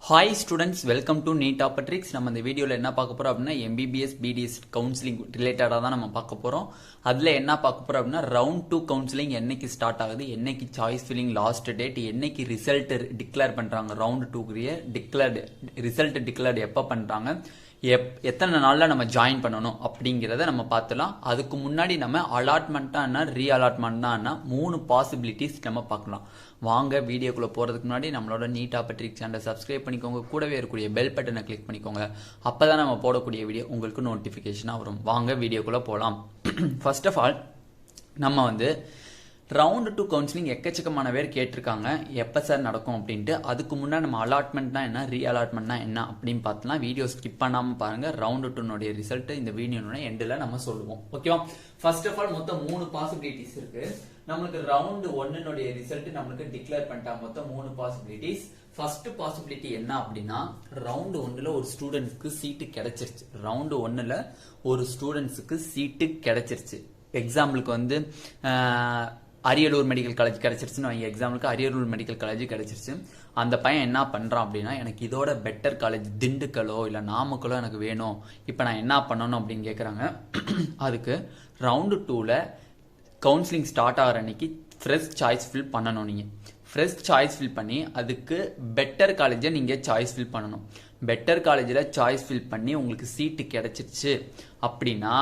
Hi students, welcome to Neet Optics. நம்ம இந்த வீடியோல என்ன பார்க்க போறோம் அப்படின்னா MBBS BDS கவுன்சிலிங் ரிலேட்டடா தான் நம்ம பார்க்க போறோம். அதுல என்ன பார்க்க போறோம் அப்படின்னா ரவுண்ட் 2 கவுன்சிலிங் என்னைக்கு ஸ்டார்ட் ஆகுது, என்னைக்கு சாய்ஸ் ஃபில்லிங் லாஸ்ட் டேட், என்னைக்கு ரிசல்ட் டிக்ளேர் பண்றாங்க, ரவுண்ட் 2 ரிசல்ட் டிக்ளேர் எப்ப பண்றாங்க, எத்தனை நாள்ல நம்ம ஜாயின் பண்ணணும் அப்படிங்கிறத நம்ம பார்த்துலாம். அதுக்கு முன்னாடி நம்ம அலாட்மெண்ட்டா என்ன ரீஅலாட்மெண்ட் தான் என்ன 3 பாசிபிலிட்டிஸ் நம்ம பார்க்கலாம். வாங்க வீடியோக்குள்ள போறதுக்கு முன்னாடி நம்மளோட நீட் ஆப்பட்ரிக் சேனலை சப்ஸ்கிரைப் பண்ணிக்கோங்க, கூடவே இருக்கக்கூடிய பெல் பட்டனை கிளிக் பண்ணிக்கோங்க. அப்பதான் நம்ம போடக்கூடிய வீடியோ உங்களுக்கு நோட்டிபிகேஷனா வரும். வாங்க வீடியோக்குள்ள போலாம். ஃபர்ஸ்ட் ஆஃப் ஆல் நம்ம ரவுண்ட் 2 கவுன்சிலிங் எக்கச்சக்கமான பேர் கேட்டிருக்காங்க எப்போ சார் நடக்கும் அப்படின்ட்டு. அதுக்கு முன்னாடி நம்ம அலாட்மெண்ட்னா என்ன ரீஅலாட்மெண்ட்னா என்ன அப்படின்னு பார்த்தலாம். வீடியோ ஸ்கிப் பண்ணாமல் பாருங்க. ரவுண்ட் 2 ரிசல்ட் இந்த வீடியோட எண்டில் நம்ம சொல்லுவோம். ஓகேவா? ஃபர்ஸ்ட் ஆஃப் ஆல் மொத்தம் 3 பாசிபிலிட்டிஸ் இருக்கு. நம்மளுக்கு ரவுண்ட் 1 ரிசல்ட் நம்மளுக்கு டிக்ளேர் பண்ணிட்டாங்க. மொத்தம் 3 பாசிபிலிட்டிஸ். ஃபர்ஸ்ட் பாசிபிலிட்டி என்ன அப்படின்னா ரவுண்ட் 1 ஒரு ஸ்டூடெண்ட்ஸ்க்கு சீட்டு கிடைச்சிருச்சு. ரவுண்ட் 1 ஒரு ஸ்டூடெண்ட்ஸுக்கு சீட்டு கிடைச்சிருச்சு. எக்ஸாம்பிளுக்கு அரியலூர் மெடிக்கல் காலேஜ் கிடைச்சிருச்சுன்னு வைங்க. எக்ஸாம்பிளுக்கு அரியலூர் மெடிக்கல் காலேஜ் கிடைச்சிருச்சு. அந்த பையன் என்ன பண்றான் அப்படின்னா எனக்கு இதோட பெட்டர் காலேஜ் திண்டுக்கலோ இல்ல நாமக்கலோ எனக்கு வேணும், இப்போ நான் என்ன பண்ணணும் அப்படின்னு கேட்குறாங்க. அதுக்கு ரவுண்டு 2 கவுன்சிலிங் ஸ்டார்ட் ஆகிற அன்னைக்கு ஃப்ரெஷ் சாய்ஸ் ஃபில் பண்ணணும். நீங்க ஃப்ரெஷ் சாய்ஸ் ஃபில் பண்ணி அதுக்கு பெட்டர் காலேஜை நீங்க சாய்ஸ் ஃபில் பண்ணணும். பெட்டர் காலேஜில் சாய்ஸ் ஃபில் பண்ணி உங்களுக்கு சீட்டு கிடைச்சிருச்சு அப்படின்னா,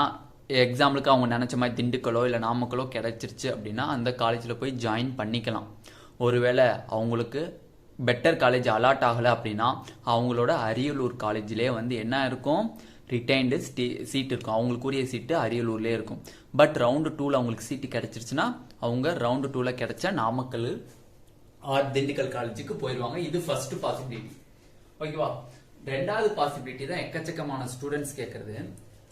எக்ஸாம்பிளுக்கு அவங்க நினைச்ச மாதிரி திண்டுக்கலோ இல்லை நாமக்கலோ கிடைச்சிருச்சு அப்படின்னா அந்த காலேஜில் போய் ஜாயின் பண்ணிக்கலாம். ஒருவேளை அவங்களுக்கு பெட்டர் காலேஜ் அலாட் ஆகலை அப்படின்னா அவங்களோட அரியலூர் காலேஜ்லேயே என்ன இருக்கும், ரிட்டைன்டு சீட் இருக்கும். அவங்களுக்குரிய சீட்டு அரியலூர்லேயே இருக்கும். பட் ரவுண்டு 2 அவங்களுக்கு சீட்டு கிடைச்சிருச்சுன்னா அவங்க ரவுண்டு 2 கிடைச்ச நாமக்கல் ஆர் திண்டுக்கல் காலேஜுக்கு போயிடுவாங்க. இது ஃபர்ஸ்ட் பாசிபிலிட்டி. ஓகேவா? ரெண்டாவது பாசிபிலிட்டி தான் எக்கச்சக்கமான ஸ்டூடெண்ட்ஸ் கேட்கறது.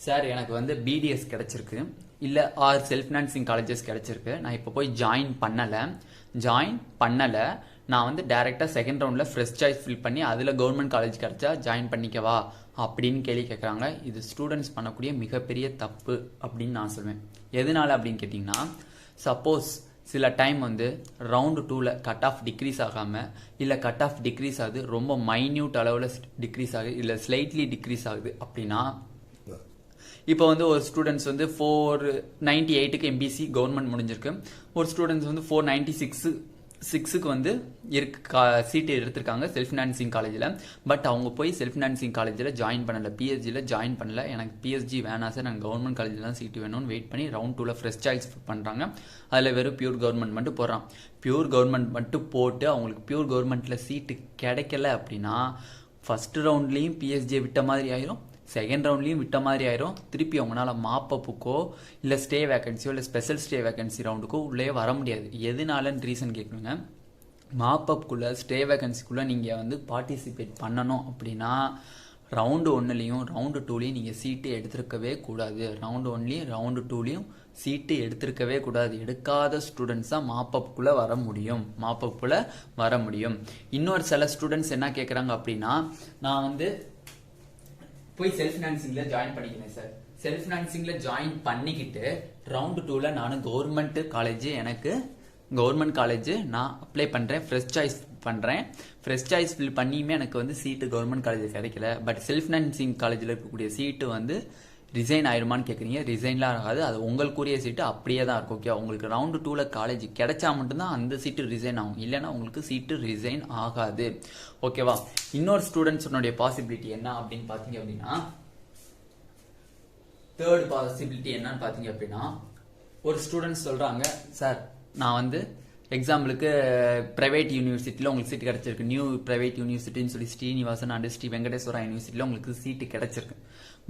சார் எனக்கு பிடிஎஸ் கிடைச்சிருக்கு இல்லை ஆர் செல்ஃப் ஃபினான்சிங் காலேஜஸ் கிடைச்சிருக்கு, நான் இப்போ போய் ஜாயின் பண்ணலை, நான் டைரெக்டாக செகண்ட் ரவுண்டில் ஃப்ரெஷ் சாய்ஸ் ஃபில் பண்ணி அதில் கவர்மெண்ட் காலேஜ் கிடைச்சா ஜாயின் பண்ணிக்கவா அப்படின்னு கேள்வி கேட்குறாங்க. இது ஸ்டூடெண்ட்ஸ் பண்ணக்கூடிய மிகப்பெரிய தப்பு அப்படின்னு நான் சொல்வேன். எதனால அப்படின்னு கேட்டிங்கன்னா, சப்போஸ் சில time round 2 cut off degrees ஆகாமல் இல்லை கட் ஆஃப் டிக்ரீஸ் ஆகுது, ரொம்ப மைன்யூட் அளவில் டிக்ரீஸ் ஆகுது இல்லை ஸ்லைட்லி டிக்ரீஸ் ஆகுது அப்படின்னா, இப்போ ஒரு ஸ்டூடெண்ட்ஸ் 498க்கு எம்பிசி கவர்மெண்ட் முடிஞ்சிருக்கு. ஒரு ஸ்டூடெண்ட்ஸ் 496க்கு சீட்டு எடுத்திருக்காங்க செல்ஃப் ஃபினான்சிங் காலேஜில். பட் அவங்க போய் செல்ஃப் ஃபினான்சிங் காலேஜில் ஜாயின் பண்ணல, பிஎஸ்ஜியில் ஜாயின் பண்ணல. எனக்கு பிஎஸ்ஜி வேணாம் சார், எனக்கு கவர்மெண்ட் காலேஜில் தான் சீட்டு வேணும்னு வெயிட் பண்ணி ரவுண்ட் 2 ஃப்ரெஷ் சாய்ஸ் பண்ணுறாங்க. அதில் வெறும் பியூர் கவர்மெண்ட் மட்டும் போடுறான். பியூர் கவர்மெண்ட் மட்டும் போட்டு அவங்களுக்கு பியூர் கவர்மெண்ட்டில் சீட்டு கிடைக்கல அப்படின்னா ஃபர்ஸ்ட் ரவுண்ட்லேயும் பிஎஸ்ஜியை விட்ட மாதிரி ஆயிரும், செகண்ட் ரவுண்ட்லையும் விட்ட மாதிரி ஆயிரும். திருப்பி அவங்களால மாப்பப்புக்கோ இல்லை ஸ்டே வேகன்சியோ இல்லை ஸ்பெஷல் ஸ்டே வேகன்சி ரவுண்டுக்கோ உள்ளே வர முடியாது. எதனாலன்னு ரீசன் கேட்குங்க. மாப்பப்புக்குள்ளே ஸ்டே வேகன்சிக்குள்ளே நீங்கள் பார்ட்டிசிபேட் பண்ணணும் அப்படின்னா ரவுண்டு 1 ரவுண்டு 2 நீங்கள் சீட்டு எடுத்திருக்கவே கூடாது. ரவுண்டு 1 ரவுண்டு 2 சீட்டு எடுத்திருக்கவே கூடாது. எடுக்காத ஸ்டூடெண்ட்ஸ் தான் மாப்பப்புக்குள்ளே வர முடியும். இன்னொரு சில ஸ்டூடெண்ட்ஸ் என்ன கேட்குறாங்க அப்படின்னா, நான் போய் செல்ஃப் ஃபினான்சிங்ல ஜாயின் பண்ணிக்கிறேன் சார். செல்ஃப் ஃபினான்சிங்ல ஜாயின் பண்ணிக்கிட்டு ரவுண்ட் 2 நான் கவர்மெண்ட் காலேஜ் நான் அப்ளை பண்றேன், ஃப்ரெஷ் சாய்ஸ் பண்றேன். ஃப்ரெஷ் சாய்ஸ் ஃபில் பண்ணியுமே எனக்கு சீட்டு கவர்மெண்ட் காலேஜ் கிடைக்கல. பட் செல்ஃப் ஃபினான்சிங் காலேஜில் இருக்கக்கூடிய சீட்டு ரிசைன் ஆயிருமான்னு கேட்குறீங்க. ரிசைன்லாம் ஆகாது, அது உங்களுக்குரிய சீட்டு அப்படியே தான் இருக்கும். ஓகே, உங்களுக்கு ரவுண்டு 2 காலேஜ் கிடைச்சா மட்டும்தான் அந்த சீட்டு ரிசைன் ஆகும், இல்லைன்னா உங்களுக்கு சீட்டு ரிசைன் ஆகாது. ஓகேவா? இன்னொரு ஸ்டூடெண்ட்ஸோட பாசிபிலிட்டி என்ன அப்படின்னு பார்த்தீங்க அப்படின்னா, தேர்ட் பாசிபிலிட்டி என்னன்னு பார்த்தீங்க அப்படின்னா, ஒரு ஸ்டூடெண்ட்ஸ் சொல்றாங்க, சார் நான் எக்ஸாம்பிளுக்கு பிரைவேட் யூனிவர்சிட்டியில் உங்களுக்கு சீட்டு கிடைச்சிருக்கு. நியூ பிரைவேட் யூனிவர்சிட்டின்னு சொல்லி ஸ்ரீனிவாசன் அண்ட் ஸ்ரீ வெங்கடேஸ்வரா யூனிவர்சிட்டியில் உங்களுக்கு சீட்டு கிடைச்சிருக்கு.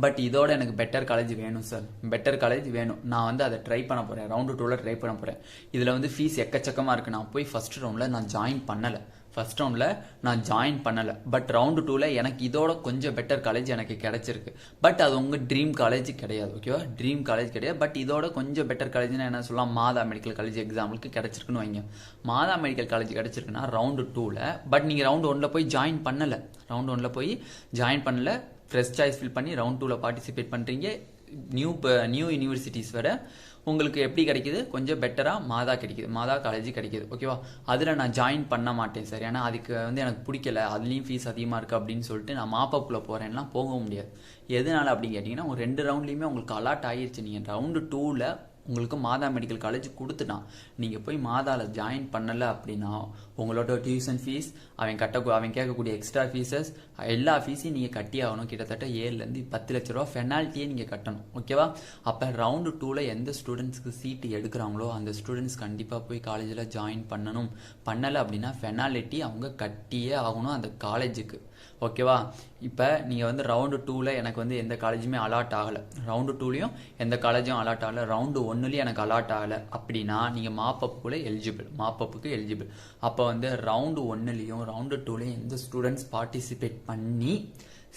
பட் இதோட எனக்கு பெட்டர் காலேஜ் வேணும் சார், பெட்டர் காலேஜ் வேணும். நான் அதை ட்ரை பண்ண போறேன், ரவுண்டு 2 ட்ரை பண்ண போறேன். இதில் ஃபீஸ் எக்கச்சக்கமாக இருக்கு. நான் போய் ஃபர்ஸ்ட் ரவுண்டில் நான் ஜாயின் பண்ணலை. பட் ரவுண்டு 2 எனக்கு இதோட கொஞ்சம் பெட்டர் காலேஜ் எனக்கு கிடைச்சிருக்கு. பட் அது உங்கள் ட்ரீம் காலேஜ் கிடையாது. ஓகேவா? ட்ரீம் காலேஜ் கிடையாது. பட் இதோட கொஞ்சம் பெட்டர் காலேஜ்னா என்ன சொல்லலாம், மாதா மெடிக்கல் காலேஜ் எக்ஸாம்பிளுக்கு கிடைச்சிருக்குன்னு வைங்க. மாதா மெடிக்கல் காலேஜ் கிடைச்சிருக்குன்னா ரவுண்டு 2 பட் நீங்கள் ரவுண்டு 1 போய் ஜாயின் பண்ணலை. ஃப்ரெஷ் சாய்ஸ் ஃபில் பண்ணி ரவுண்ட் 2 பார்ட்டிசிபேட் பண்ணுறீங்க. நியூ யூனிவர்சிட்டிஸ் விட உங்களுக்கு எப்படி கிடைக்குது, கொஞ்சம் பெட்டராக மாதா கிடைக்குது, மாதா காலேஜ் கிடைக்குது. ஓகேவா, அதில் நான் ஜாயின் பண்ண மாட்டேன் சார், ஏன்னா அதுக்கு வந்து எனக்கு பிடிக்கல, அதுலேயும் ஃபீஸ் அதிகமாக இருக்குது அப்படின்னு சொல்லிட்டு நான் மாப்பப்புக்குள்ளே போகிறேன்னா போக முடியாது. எதனால அப்படின்னு கேட்டிங்கன்னா, ஒரு 2 ரவுண்ட்லேயுமே உங்களுக்கு அலாட் ஆகிடுச்சு. நீங்கள் ரவுண்டு 2ல் உங்களுக்கு மாதா மெடிக்கல் காலேஜ் கொடுத்துட்டான், நீங்கள் போய் மாதாவில் ஜாயின் பண்ணலை அப்படின்னா உங்களோட டியூஷன் ஃபீஸ், அவன் கேட்கக்கூடிய எக்ஸ்ட்ரா ஃபீஸஸ், எல்லா ஃபீஸையும் நீங்கள் கட்டி ஆகணும். கிட்டத்தட்ட 7லேருந்து 10 லட்ச ரூபா பெனால்ட்டியே நீங்கள் கட்டணும். ஓகேவா, அப்போ ரவுண்டு 2ல் எந்த ஸ்டூடெண்ட்ஸ்க்கு சீட்டு எடுக்கிறாங்களோ அந்த ஸ்டூடெண்ட்ஸ் கண்டிப்பாக போய் காலேஜில் ஜாயின் பண்ணணும். பண்ணலை அப்படின்னா பெனால்ட்டி அவங்க கட்டியே ஆகணும் அந்த காலேஜுக்கு. ஓகேவா, இப்போ நீங்கள் வந்து ரவுண்டு 2ல் எனக்கு வந்து எந்த காலேஜுமே அலாட் ஆகலை, ரவுண்டு 2லையும் எந்த காலேஜும் அலாட் ஆகலை, ரவுண்டு 1லேயும் எனக்கு அலாட் ஆகலை அப்படின்னா நீங்கள் மாப்பப்புக்குள்ளே மாப்பப்புக்கு எலிஜிபிள். அப்போ வந்து ரவுண்டு 1லையும் ரவுண்டு 2லையும் எந்த ஸ்டூடெண்ட்ஸ் பார்ட்டிசிபேட் பண்ணி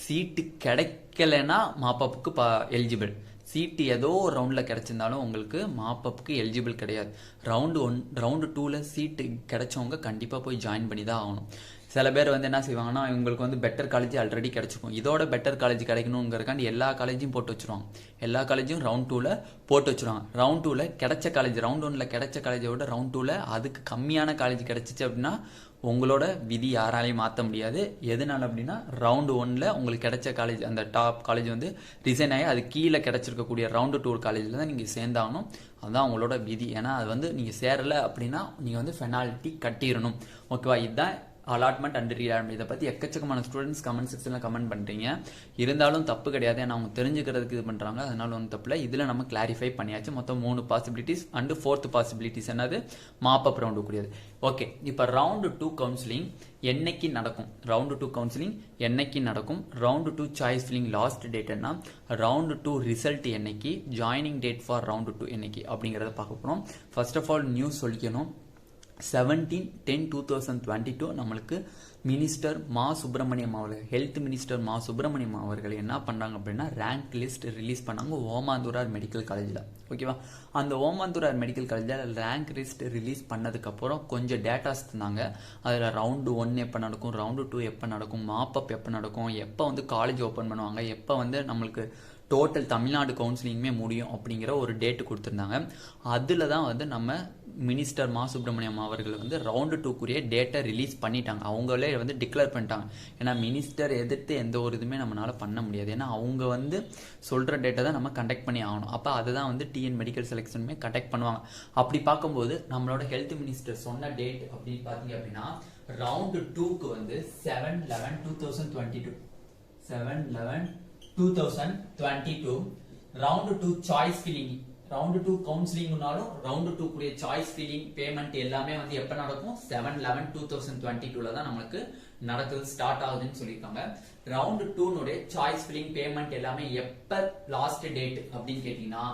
சீட்டு கிடைக்கலைன்னா மாப்பப்புக்கு எலிஜிபிள். சீட்டு ஏதோ ஒரு ரவுண்டில் கிடைச்சிருந்தாலும் உங்களுக்கு மாப்பப்புக்கு எலிஜிபிள் கிடையாது. ரவுண்டு 2ல் சீட்டு கிடைச்சவங்க கண்டிப்பாக போய் ஜாயின் பண்ணி தான் ஆகணும். சில பேர் வந்து என்ன செய்வாங்கன்னா, இவங்களுக்கு வந்து பெட்டர் காலேஜ் ஆல்ரெடி கிடைச்சிருக்கும், இதோட பெட்டர் காலேஜ் கிடைக்கணுங்கிறக்காண்டி எல்லா காலேஜையும் போட்டு வச்சுருவாங்க. எல்லா காலேஜும் ரவுண்ட் 2ல் போட்டு வச்சுருவாங்க. ரவுண்ட் 2ல் கிடைச்ச காலேஜ், ரவுண்ட் 1ல் கிடைச்ச காலேஜை விட ரவுண்ட் 2ல் அதுக்கு கம்மியான காலேஜ் கிடைச்சிச்சு அப்படின்னா உங்களோட விதி யாராலையும் மாற்ற முடியாது. எதனால அப்படின்னா, ரவுண்டு 1ல் உங்களுக்கு கிடைச்ச காலேஜ், அந்த டாப் காலேஜ் வந்து ரிசைன் ஆகி அது கீழே கிடைச்சிருக்கக்கூடிய ரவுண்டு 2 காலேஜில் தான் நீங்கள் சேர்ந்தாகணும். அதுதான் உங்களோட விதி. ஏன்னா அது வந்து நீங்கள் சேரலை அப்படின்னா நீங்கள் வந்து பெனால்ட்டி கட்டிடணும். ஓகேவா, இதுதான் அலாட்மெண்ட் அண்ட் ரீஅலாட்மெண்ட். இதை பற்றி எக்கச்சக்கமான ஸ்டூடெண்ட்ஸ் கமெண்ட் செக்ஷனில் கமெண்ட் பண்ணுறீங்க. இருந்தாலும் தப்பு கிடையாது, ஏன்னா அவங்க தெரிஞ்சுக்கிறதுக்கு இது பண்ணுறாங்க, அதனால ஒன்றும் தப்பு இல்லை. இதில் நம்ம கிளாரிஃபை பண்ணியாச்சு. மொத்தம் 3 பாசிபிலிட்டிஸ் அண்டு 4th பாசிபிலிட்டிஸ் என்னது, மாப்பப் ரவுண்டு கூடியது. ஓகே, இப்போ ரவுண்டு 2 கவுன்சிலிங் என்னைக்கு நடக்கும், ரவுண்டு 2 கவுன்சிலிங் என்னைக்கு நடக்கும், round 2 choice filling last date என்ன, ரவுண்டு 2 ரிசல்ட் என்னைக்கு, ஜாயினிங் டேட் ஃபார் ரவுண்டு 2 என்னைக்கு அப்படிங்கிறத பார்க்க போகிறோம். ஃபர்ஸ்ட் ஆஃப் ஆல் நியூஸ் சொல்லிக்கணும். 17/10/2022 நம்மளுக்கு மினிஸ்டர் மா சுப்பிரமணியம் அவர்கள், ஹெல்த் மினிஸ்டர் மா சுப்பிரமணியம் அவர்கள் என்ன பண்ணாங்க அப்படின்னா, ரேங்க் லிஸ்ட் ரிலீஸ் பண்ணாங்க ஓமாந்தூரார் மெடிக்கல் காலேஜில். ஓகேவா, அந்த ஓமாந்தூரார் மெடிக்கல் காலேஜில் ரேங்க் லிஸ்ட் ரிலீஸ் பண்ணதுக்கப்புறம் கொஞ்சம் டேட்டாஸ் தந்தாங்க. அதில் ரவுண்டு 1 எப்போ நடக்கும், ரவுண்டு 2 எப்போ நடக்கும், மாப்பப் எப்போ நடக்கும், எப்போ வந்து காலேஜ் ஓப்பன் பண்ணுவாங்க, எப்போ வந்து நம்மளுக்கு டோட்டல் தமிழ்நாடு கவுன்சிலிங்குமே முடியும் அப்படிங்கிற ஒரு டேட்டு கொடுத்துருந்தாங்க. அதில் தான் வந்து நம்ம மினிஸ்டர் மா சுப்பிரமணியம் அவர்கள் வந்து ரவுண்டு 2க்குரிய டேட்டை ரிலீஸ் பண்ணிட்டாங்க. அவங்களே வந்து டிக்ளேர் பண்ணிட்டாங்க. ஏன்னா மினிஸ்டர் எதிர்த்து எந்த ஒரு இதுவுமே நம்மளால பண்ண முடியாது. ஏன்னா அவங்க வந்து சொல்கிற டேட்டை தான் நம்ம கண்டக்ட் பண்ணி ஆகணும். அப்போ அதுதான் வந்து டிஎன் மெடிக்கல் செலெக்ஷனுமே கண்டக்ட் பண்ணுவாங்க. அப்படி பார்க்கும்போது நம்மளோட ஹெல்த் மினிஸ்டர் சொன்ன டேட் அப்படின்னு பார்த்தீங்க அப்படின்னா, ரவுண்டு 2க்கு வந்து 7/11/2022 7/11/2022 ரவுண்டு 2 சாய்ஸ் ஃபில்லிங், ரவுண்டு 2 கவுன்சிலிங்னாலும் ரவுண்டு 2 கூடிய சாய்ஸ் ஃபில்லிங் பேமெண்ட் எல்லாமே வந்து எப்போ நடக்கும், 7/11/2022 தான் நம்மளுக்கு நடக்குது, ஸ்டார்ட் ஆகுதுன்னு சொல்லியிருக்காங்க. ரவுண்டு 2 சாய்ஸ் ஃபில்லிங் பேமெண்ட் எல்லாமே எப்போ லாஸ்ட் டேட் அப்படின்னு கேட்டீங்கன்னா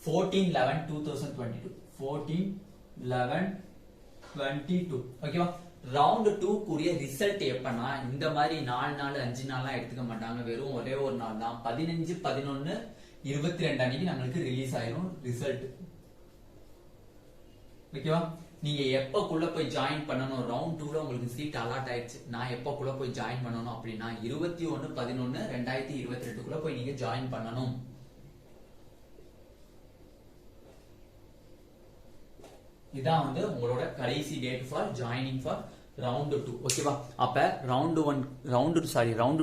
14/11/2022 14/11/22. ஓகேவா, ரவுண்டு 2 கூடிய ரிசல்ட் எப்பன்னா, இந்த மாதிரி 4 நாள் 5 நாள்லாம் எடுத்துக்க மாட்டாங்க, வெறும் ஒரே ஒரு நாள் தான். 15/11/22 அன்னைக்கு நம்மளுக்கு ரிலீஸ் ஆயிரும் ரிசல்ட். ஓகேவா, நீங்க எப்பக்குள்ள போய் ஜாயின் பண்ணணும், ரவுண்ட் 2ல உங்களுக்கு சீட் அலாட் ஆயிடுச்சு, நான் எப்பக்குள்ள போய் ஜாயின் பண்ணணும் அப்படின்னா 21/11/2022 போய் நீங்க ஜாயின் பண்ணணும். இதான் வந்து உங்களோட கடைசி date for joining for round 2. ஓகேவா, அப்ப ரவுண்டு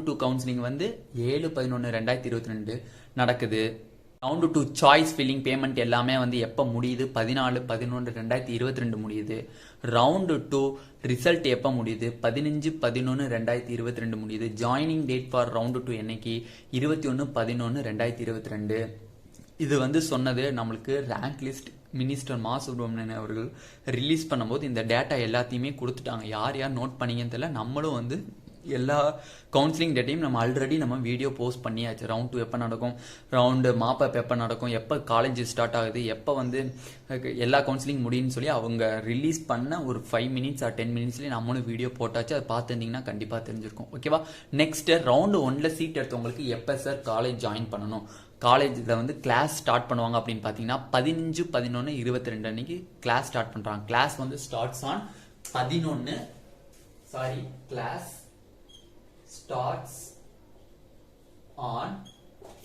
2 கவுன்சிலிங் வந்து 7/11/2022 நடக்குது. ரவுண்டு 2 சாய்ஸ் ஃபில்லிங் பேமெண்ட் எல்லாமே வந்து எப்போ முடியுது, 14/11/2022 முடியுது. ரவுண்டு 2 ரிசல்ட் எப்போ முடியுது, 15/11/2022 முடியுது. ஜாயினிங் டேட் ஃபார் ரவுண்டு 2 என்னைக்கு, 21/11/2022. இது வந்து சொன்னது நம்மளுக்கு ரேங்க் லிஸ்ட் மினிஸ்டர் மா சுப்பிரமணியன் அவர்கள் ரிலீஸ் பண்ணும்போது இந்த டேட்டா எல்லாத்தையுமே கொடுத்துட்டாங்க. யார் யார் நோட் பண்ணீங்கன்னு தெரியல, நம்மளும் வந்து எல்லா கவுன்சிலிங் டேட்டையும் நம்ம ஆல்ரெடி நம்ம வீடியோ போஸ்ட் பண்ணியாச்சு. ரவுண்ட் 2 எப்போ நடக்கும், ரவுண்டு மாப்பப் எப்போ நடக்கும், எப்போ காலேஜ் ஸ்டார்ட் ஆகுது, எப்போ வந்து எல்லா கவுன்சிலிங் முடியும்னு சொல்லி அவங்க ரிலீஸ் பண்ண ஒரு 5 மினிட்ஸ் ஆர் 10 மினிட்ஸ்லேயே நம்மளும் வீடியோ போட்டாச்சு. அதை பார்த்துருந்தீங்கன்னா கண்டிப்பாக தெரிஞ்சிருக்கும். ஓகேவா, நெக்ஸ்ட் ரவுண்டு 1ல் சீட் எடுத்தவங்களுக்கு எப்போ சார் காலேஜ் ஜாயின் பண்ணணும், காலேஜில் வந்து கிளாஸ் ஸ்டார்ட் பண்ணுவாங்க அப்படின்னு பார்த்தீங்கன்னா 15/11/22 அன்னைக்கு கிளாஸ் ஸ்டார்ட் பண்ணுறாங்க. கிளாஸ் வந்து starts on 11 class starts on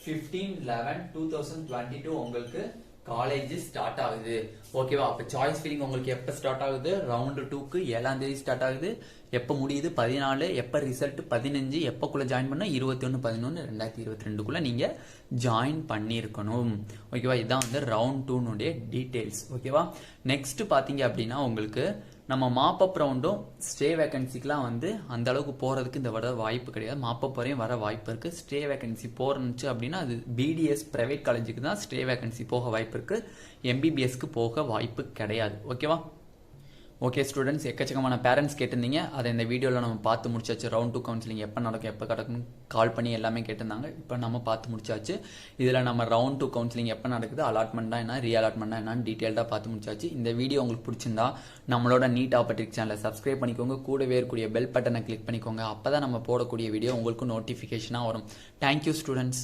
15/11/2022 உங்களுக்கு காலேஜ் ஸ்டார்ட் ஆகுது. ஓகேவா? அப்ப சாய்ஸ் ஃபில்லிங் உங்களுக்கு எப்ப ஸ்டார்ட் ஆகுது? ரவுண்ட் 2க்கு 7ஆம் தேதி ஸ்டார்ட் ஆகுது. எப்ப முடியுது? 14. எப்ப ரிசல்ட்? 15. எப்பக்குள்ள ஜாயின் பண்ண? 21/11/2022க்குள்ள நீங்க ஜாயின் பண்ணிருக்கணும். ஓகேவா? இதான் வந்து ரவுண்ட் 2னுடைய டீடைல்ஸ். ஓகேவா? நெக்ஸ்ட் பாத்தீங்க அப்படின்னா உங்களுக்கு நம்ம மாப்பப் ரவுண்டும் ஸ்டே வேகன்சிக்கெலாம் வந்து அந்த அளவுக்கு போகிறதுக்கு இந்த வர வாய்ப்பு கிடையாது. மாப்பப் வரையும் வர வாய்ப்பு இருக்குது. ஸ்டே வேகன்சி போறணுச்சு அப்படின்னா அது பிடிஎஸ் பிரைவேட் காலேஜுக்கு தான் ஸ்டே வேகன்சி போக வாய்ப்பு இருக்குது. எம்பிபிஎஸ்க்கு போக வாய்ப்பு கிடையாது. ஓகேவா? ஓகே ஸ்டூடெண்ட்ஸ், எக்கச்சக்கமான பேரண்ட்ஸ் கேட்டிருந்தீங்க. அதை இந்த வீடியோவில் நம்ம பார்த்து முடிச்சாச்சு. ரவுண்ட் 2 கவுன்சிலிங் எப்போ நடக்கும், எப்போ கிடக்கும் கால் பண்ணி எல்லாமே கேட்டிருந்தாங்க. இப்போ நம்ம பார்த்து முடிச்சாச்சு. இதில் நம்ம ரவுண்ட் 2 கவுன்சிலிங் எப்போ நடக்குது, அலாட்மெண்ட்னா என்ன, ரீஅலாட்மெண்ட்னா என்னன்னு டீட்டெயில்டாக பார்த்து முடிச்சாச்சு. இந்த வீடியோ உங்களுக்கு பிடிச்சிருந்தா நம்மளோட நீட் ஆப்பர்ட்ரிக்ஸ் சேனலை சப்ஸ்கிரைப் பண்ணிக்கோங்க. கூடவே இருக்கக்கூடிய பெல் பட்டனை கிளிக் பண்ணிக்கோங்க. அப்போ தான் நம்ம போடக்கூடிய வீடியோ உங்களுக்கு நோட்டிஃபிகேஷனாக வரும். Thank you students.